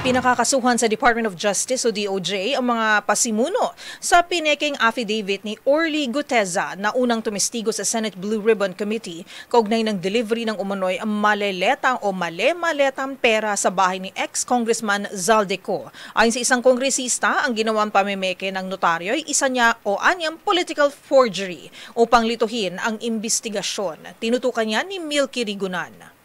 Pinakakasuhan sa Department of Justice o DOJ ang mga pasimuno sa pinekeng affidavit ni Orly Guteza na unang tumestigo sa Senate Blue Ribbon Committee kaugnay ng delivery ng umano'y maleletang o male-maletang pera sa bahay ni ex-Congressman Zaldico. Ayon sa isang kongresista, ang ginawang pamimeke ng notaryo ay isa niya o anyang political forgery upang lituhin ang imbestigasyon. Tinutukan niya ni Milky Rigunan.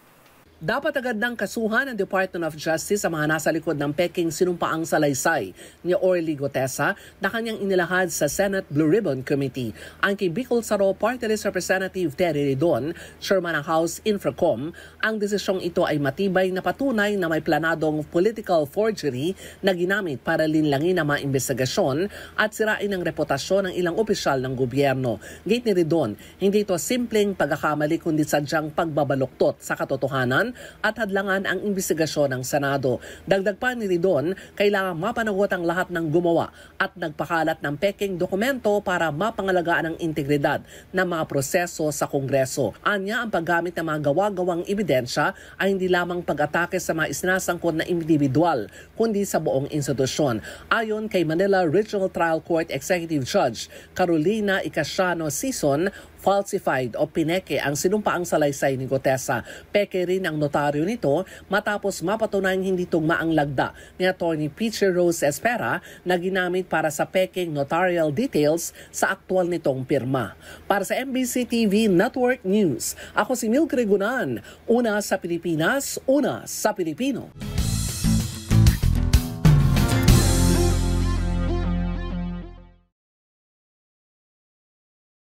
Dapat agad ng kasuhan ng Department of Justice sa mga nasa likod ng peking sinumpaang salaysay ni Orly Guteza na kanyang inilahad sa Senate Blue Ribbon Committee. Ang kay Bicol Saro Party List Representative Terry Ridon, Chairman ng House Infracom, ang desisyong ito ay matibay na patunay na may planadong political forgery na ginamit para linlangin ang mga investigasyon at sirain ang reputasyon ng ilang opisyal ng gobyerno. Gate ni Ridon, hindi ito simpleng pagkakamali kundi sadyang pagbabaluktot sa katotohanan at hadlangan ang imbestigasyon ng Senado. Dagdag pa ni Ridon, kailangan mapanagot ang lahat ng gumawa at nagpakalat ng peking dokumento para mapangalagaan ang integridad ng mga proseso sa Kongreso. Anya, ang paggamit ng mga gawa-gawang ebidensya ay hindi lamang pag-atake sa mga isinasangkot na individual, kundi sa buong institusyon. Ayon kay Manila Regional Trial Court Executive Judge Carolina Icasiano Sison, falsified o pineke ang sinumpaang salaysay ni Guteza. Peke rin ang notaryo nito matapos mapatunayang hindi tugma ang lagda ni Atty. Peachy Rose Espera na ginamit para sa peking notarial details sa aktwal nitong pirma. Para sa MBC TV Network News, ako si Milky Rigunan, una sa Pilipinas, una sa Pilipino.